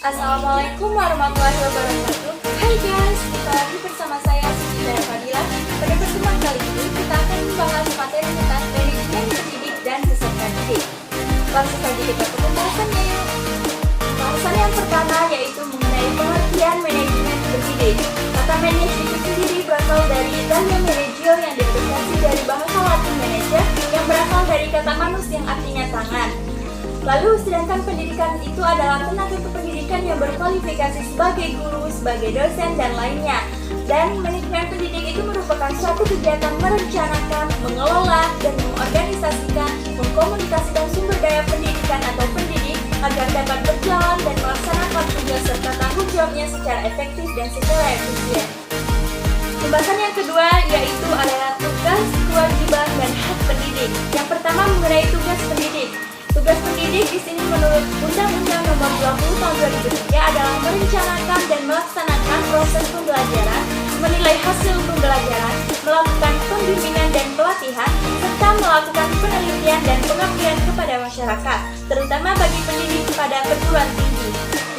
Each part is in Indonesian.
Assalamualaikum warahmatullahi wabarakatuh. Hai guys, kita lagi bersama saya Siti Dara Fadila. Pada pertemuan kali ini kita akan membahas materi tentang manajemen pendidik dan peserta didik. Langsung saja kita ke pembahasannya yuk. Pembahasan yang pertama yaitu mengenai pengertian manajemen pendidik. Kata manage itu sendiri berasal dari Italian managio yang diadopsi dari bahasa Latin manager yang berasal dari kata manus yang artinya tangan. Lalu sedangkan pendidikan itu adalah tenaga kependidikan yang berkualifikasi sebagai guru, sebagai dosen, dan lainnya. Dan manajemen pendidik itu merupakan suatu kegiatan merencanakan, mengelola, dan mengorganisasikan, mengkomunikasikan sumber daya pendidikan atau pendidik agar dapat berjalan dan melaksanakan tugas serta tanggung jawabnya secara efektif dan secara efisien. Pembahasan yang kedua yaitu adalah tugas, kewajiban, dan hak pendidik. Yang pertama mengenai tugas pendidik. Tugas pendidik di sini menurut Undang-Undang Nomor 20 Tahun 2003 adalah merencanakan dan melaksanakan proses pembelajaran, menilai hasil pembelajaran, melakukan pembimbingan dan pelatihan, serta melakukan penelitian dan pengabdian kepada masyarakat, terutama bagi pendidik pada perguruan tinggi.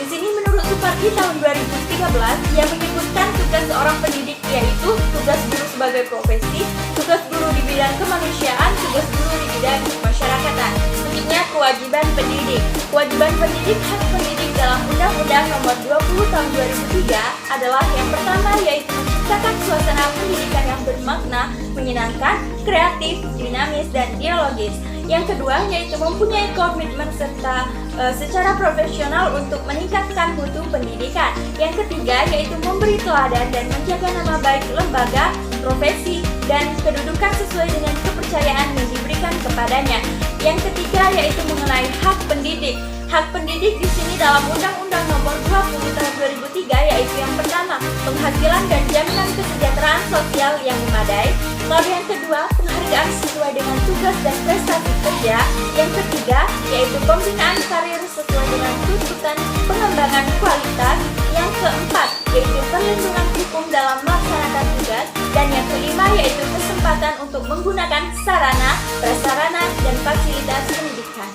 Di sini menurut Supardi tahun 2013 yang menyebutkan tugas seorang pendidik yaitu tugas guru sebagai profesi, tugas guru di bidang kemanusiaan, tugas guru di bidang kemasyarakatan. Selanjutnya kewajiban pendidik. Kewajiban pendidik hak pendidik dalam Undang-Undang Nomor 20 Tahun 2003 adalah yang pertama yaitu menciptakan suasana pendidikan yang bermakna, menyenangkan, kreatif, dinamis, dan dialogis. Yang kedua yaitu mempunyai komitmen serta secara profesional untuk meningkatkan mutu pendidikan. Yang ketiga yaitu memberi teladan dan menjaga nama baik lembaga, profesi, dan kedudukan sesuai dengan kepercayaan yang diberikan kepadanya. Yang ketiga yaitu mengenai hak pendidik. Hak pendidik di sini dalam Undang-Undang Nomor 20 Tahun 2003 yaitu yang pertama penghasilan dan jaminan kesejahteraan sosial yang memadai. Lalu yang kedua penghargaan sesuai dengan tugas dan prestasi kerja. Yang ketiga yaitu pembinaan karir sesuai dengan tuntutan pengembangan kualitas. Yang keempat yaitu perlindungan hukum dalam melaksanakan tugas. Dan yang kelima yaitu kesempatan untuk menggunakan sarana, prasarana, dan fasilitas pendidikan.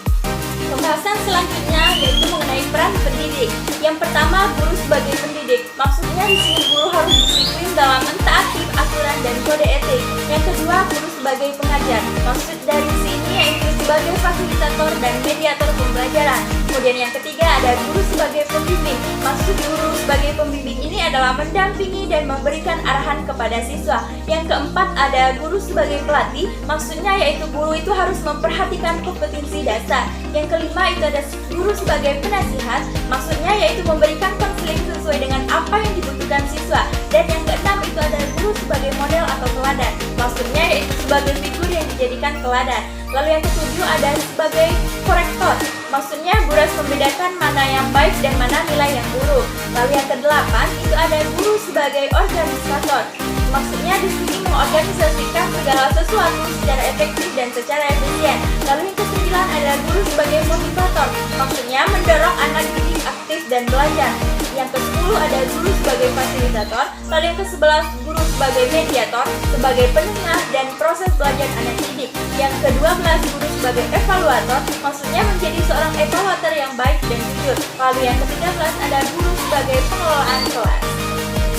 Pembahasan selanjutnya yaitu mengenai peran pendidik. Yang pertama, guru sebagai pendidik. Maksudnya di sini guru harus disiplin dalam mentaati aturan dan kode etik. Yang kedua, guru sebagai pengajar. Maksud dari sini yaitu sebagai fasilitator dan mediator pembelajaran. Kemudian yang ketiga ada guru sebagai pembimbing. Maksud guru sebagai pembimbing ini adalah mendampingi dan memberikan arahan kepada siswa. Yang keempat ada guru sebagai pelatih. Maksudnya yaitu guru itu harus memperhatikan kompetensi dasar. Yang kelima itu ada guru sebagai penasihat. Maksudnya yaitu memberikan konseling sesuai dengan apa yang dibutuhkan siswa. Dan yang keenam itu ada guru sebagai model atau teladan. Maksudnya yaitu sebagai figur yang dijadikan teladan. Lalu yang ketujuh ada sebagai korektor. Maksudnya guru harus membedakan mana yang baik dan mana nilai yang buruk. Lalu yang kedelapan itu ada guru sebagai organisator. Maksudnya di sini mengorganisasikan segala sesuatu secara efektif dan secara efisien. Lalu yang kesembilan ada guru sebagai motivator. Maksudnya mendorong anak didik aktif dan belajar. Yang ke-10 ada guru sebagai fasilitator. Lalu yang ke-11 guru sebagai mediator, sebagai penengah dan proses belajar anak didik. Yang ke-12 guru sebagai evaluator. Maksudnya menjadi seorang evaluator yang baik dan jujur. Lalu yang ke-13 ada guru sebagai pengelolaan kelas.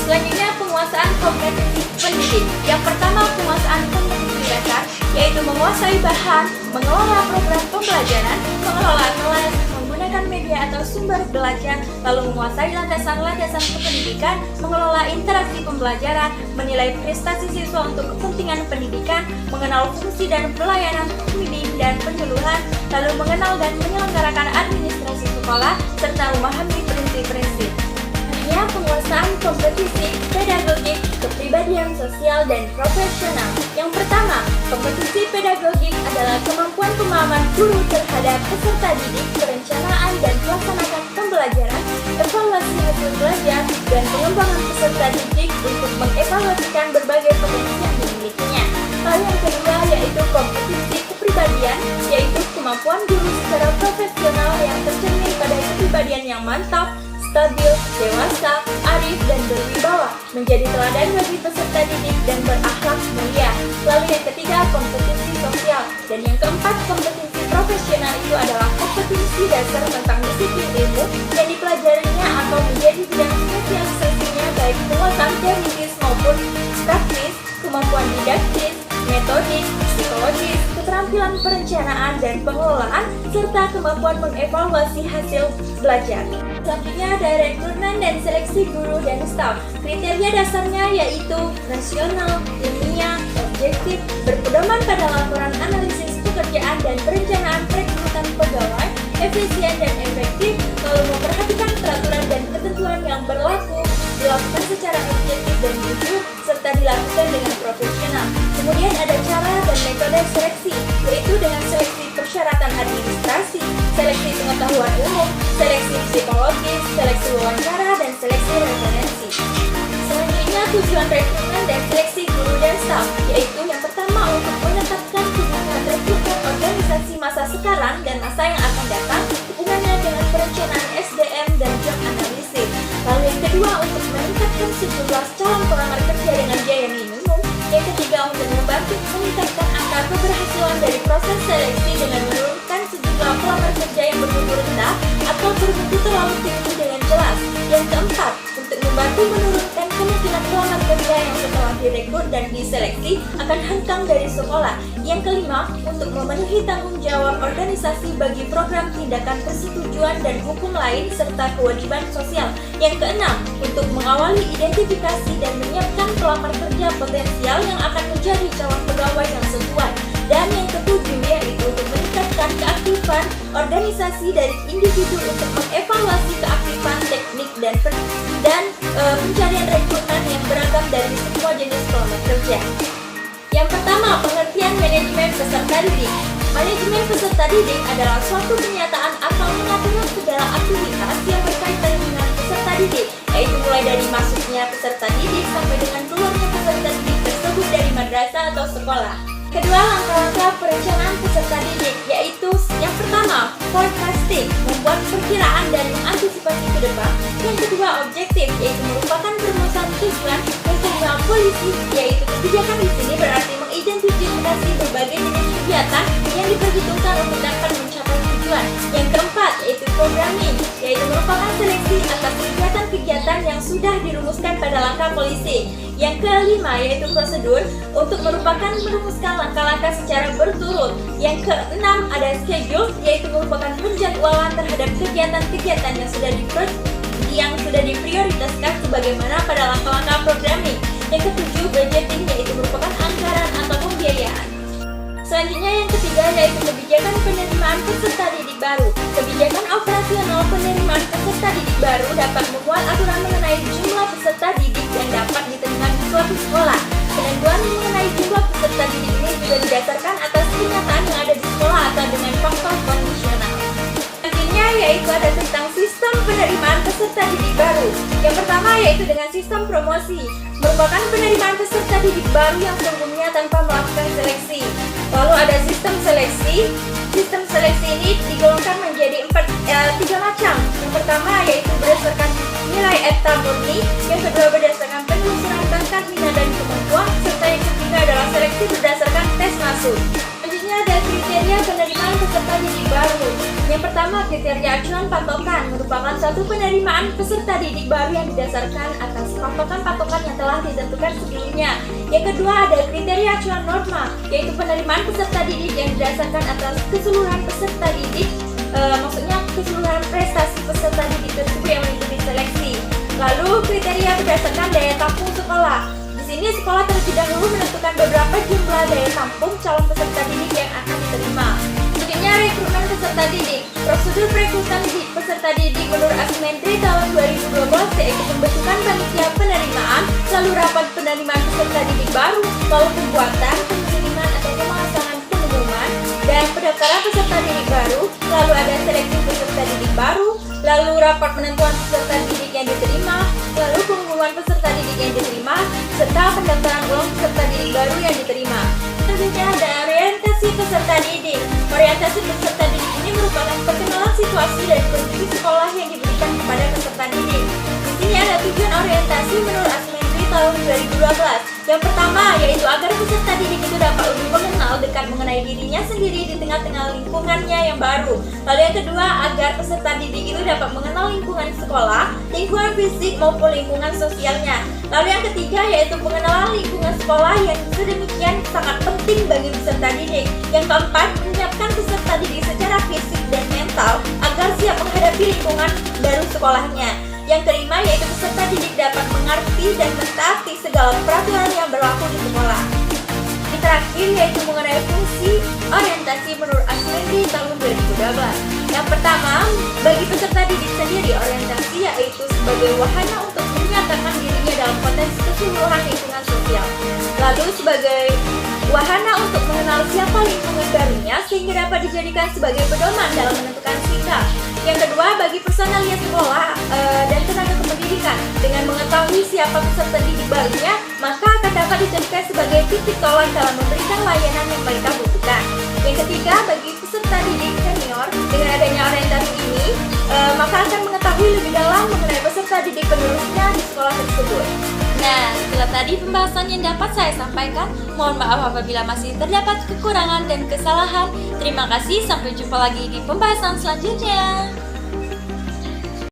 Selanjutnya penguasaan kompetensi pendidik. Yang pertama penguasaan kompetensi dasar yaitu menguasai bahan, mengelola program pembelajaran, mengelola kelas, menggunakan media atau sumber belajar, lalu menguasai landasan-landasan kependidikan, mengelola interaksi pembelajaran, menilai prestasi siswa untuk kepentingan pendidikan, mengenal fungsi dan pelayanan pembimbing dan penyuluhan, lalu mengenal dan menyelenggarakan administrasi sekolah, serta memahami prinsip-prinsip. Penguasaan kompetisi pedagogik, kepribadian sosial, dan profesional. Yang pertama, kompetisi pedagogik adalah kemampuan pemahaman guru terhadap peserta didik, perencanaan dan melaksanakan pembelajaran, evaluasi hasil belajar, dan pengembangan peserta didik untuk mengevaluasikan berbagai potensi yang dimilikinya. Lalu yang kedua yaitu kompetisi kepribadian, yaitu kemampuan guru secara profesional yang tercermin pada kepribadian yang mantap, stabil, dewasa, arif, dan berwibawa, menjadi teladan bagi peserta didik dan berakhlak mulia. Lalu yang ketiga, kompetensi sosial. Dan yang keempat, kompetensi profesional itu adalah kompetensi dasar tentang disiplin ilmu yang dipelajarinya di bidang spesialisasinya baik penguasaan teoritis maupun praktis, kemampuan didaktis, metodik, psikologis, keterampilan perencanaan dan pengelolaan, serta kemampuan mengevaluasi hasil belajar. Selanjutnya ada rekrutmen dan seleksi guru dan staf. Kriteria dasarnya yaitu nasional, ilmiah, objektif, berpedoman pada laporan analisis pekerjaan dan perencanaan perekrutan pegawai, efisien dan efektif, lalu memperhatikan peraturan dan ketentuan yang berlaku, dilakukan secara objektif dan jujur, serta dilakukan dengan profesional. Kemudian ada cara dan metode seleksi, yaitu dengan seleksi persyaratan administrasi, seleksi pengetahuan umum, seleksi psikologis, seleksi wawancara, dan seleksi referensi. Selanjutnya tujuan rekrutmen dan seleksi guru dan staf, yaitu yang pertama untuk menetapkan kebutuhan rekrutmen organisasi masa sekarang dan masa yang akan datang, hubungannya dengan perencanaan SDM dan job analysis. Lalu yang kedua untuk meningkatkan sejumlah calon pelamar kerja dengan biaya minimum. Yang ketiga untuk membantu meningkatkan angka keberhasilan dari proses seleksi dengan menurunkan sejumlah pelamar kerja yang bermutu rendah atau bermutu terlalu tinggi dengan jelas. Yang keempat untuk membantu menurunkan kemungkinan pelamar kerja yang setelah direkrut dan diseleksi akan hengkang dari sekolah. Yang kelima, untuk memenuhi tanggung jawab organisasi bagi program tindakan persetujuan dan hukum lain serta kewajiban sosial. Yang keenam, untuk mengawali identifikasi dan menyiapkan pelamar kerja potensial yang akan menjadi calon pegawai yang sesuai. Dan yang ketujuh, yaitu untuk meningkatkan keaktifan organisasi dari individu untuk mengevaluasi keaktifan teknik dan pencarian rekrutmen yang beragam dari semua jenis pelamar kerja. Yang pertama, pengertian manajemen peserta didik. Manajemen peserta didik adalah suatu pernyataan atau pengaturan segala aktivitas yang berkaitan dengan peserta didik, yaitu mulai dari masuknya peserta didik sampai dengan keluarnya peserta didik tersebut dari madrasah atau sekolah. Kedua, langkah-langkah perencanaan peserta didik, yaitu yang pertama, forecasting, membuat perkiraan dan mengantisipasi ke depan. Yang kedua, objektif, yaitu merupakan perumusan tujuan. Yang kedua, polisi, yaitu kebijakan di sini berarti mengidentifikasi berbagai jenis kegiatan yang diperhitungkan untuk dapat mencapai tujuan. Yang keempat, yaitu programming, yaitu merupakan seleksi atas kegiatan-kegiatan yang sudah dirumuskan pada langkah polisi. Yang kelima, yaitu prosedur, untuk merumuskan langkah-langkah secara berturut. Yang keenam, ada schedule, yaitu merupakan penjadwalan terhadap kegiatan-kegiatan yang sudah diprioritaskan sebagaimana pada langkah-langkah programming. Yang ketujuh, budgeting, yaitu merupakan anggaran atau pembiayaan. Selanjutnya yang ketiga yaitu kebijakan penerimaan peserta didik baru. Kebijakan operasional penerimaan peserta didik baru dapat membuat aturan mengenai jumlah peserta didik yang dapat diterima di suatu sekolah. Penentuan mengenai jumlah peserta didik ini juga didasarkan atas kenyataan yang ada di sekolah atau dengan faktor kondisional. Selanjutnya yaitu ada tentang sistem penerimaan peserta didik baru. Yang pertama yaitu dengan sistem promosi, merupakan penerimaan peserta didik baru yang sebelumnya tanpa melakukan seleksi. Lalu ada sistem seleksi. Sistem seleksi ini digolongkan menjadi tiga macam. Yang pertama yaitu berdasarkan nilai ETA murni, yang kedua berdasarkan penelusuran bakat minat dan kemampuan, serta yang ketiga adalah seleksi berdasarkan tes masuk. Selanjutnya ada kriteria penerimaan peserta didik baru. Yang pertama, kriteria acuan patokan merupakan satu penerimaan peserta didik baru yang didasarkan atas patokan-patokan yang telah ditentukan sebelumnya. Yang kedua ada kriteria acuan norma, yaitu penerimaan peserta didik yang didasarkan atas keseluruhan peserta didik, maksudnya keseluruhan prestasi peserta didik tersebut yang mengikuti seleksi. Lalu kriteria berdasarkan daya tampung sekolah. Di sini sekolah terlebih dahulu menentukan beberapa jumlah daya tampung calon peserta didik yang akan diterima. Selanjutnya rekrutmen peserta didik. Prosedur perekrutan peserta didik menurut Asmentri tahun 2012 yaitu pembentukan panitia penerimaan, lalu rapat penerimaan peserta didik baru, lalu pembuatan, pengiriman atau pemasangan pengumuman, dan pendaftaran peserta didik baru, lalu ada seleksi peserta didik baru, lalu rapat penentuan peserta didik yang diterima, lalu pengumuman peserta didik yang diterima, serta pendaftaran ulang peserta didik baru yang diterima. Selanjutnya ada orientasi peserta didik. Orientasi peserta didik ini merupakan perkenalan situasi dan kondisi sekolah yang diberikan kepada peserta didik. Di sini ada tujuan orientasi menurut Asmentri tahun 2012. Yang pertama yaitu agar peserta didik itu dapat lebih mengenal dekat mengenai dirinya sendiri di tengah-tengah lingkungannya yang baru. Lalu yang kedua, agar peserta didik itu dapat mengenal lingkungan sekolah. lingkungan fisik maupun lingkungan sosialnya. Lalu yang ketiga yaitu pengenalan lingkungan sekolah yang sedemikian sangat penting bagi peserta didik. Yang keempat, menyiapkan peserta didik secara fisik dan mental agar siap menghadapi lingkungan baru sekolahnya. Yang kelima yaitu peserta didik dapat mengerti dan mentaati segala peraturan yang berlaku di sekolah. Yang terakhir yaitu mengenai fungsi orientasi menurut Asmendi tahun 2012. Yang pertama, bagi peserta didik sendiri, orientasi yaitu sebagai wahana untuk menyatakan dirinya dalam konteks keseluruhan lingkungan sosial. Lalu sebagai wahana untuk mengenal siapa lingkungan barunya sehingga dapat dijadikan sebagai pedoman dalam menentukan sikap. Yang kedua, bagi personalia sekolah dan tenaga kependidikan, dengan mengetahui siapa peserta didik barunya, maka akan dapat dijadikan sebagai titik tolak dalam memberikan layanan yang mereka butuhkan. Yang ketiga, bagi peserta didik senior, dengan adanya orientasi ini, maka akan mengetahui lebih dalam mengenai peserta didik penerusnya di sekolah tersebut. Nah, setelah tadi pembahasan yang dapat saya sampaikan, mohon maaf apabila masih terdapat kekurangan dan kesalahan. Terima kasih, sampai jumpa lagi di pembahasan selanjutnya.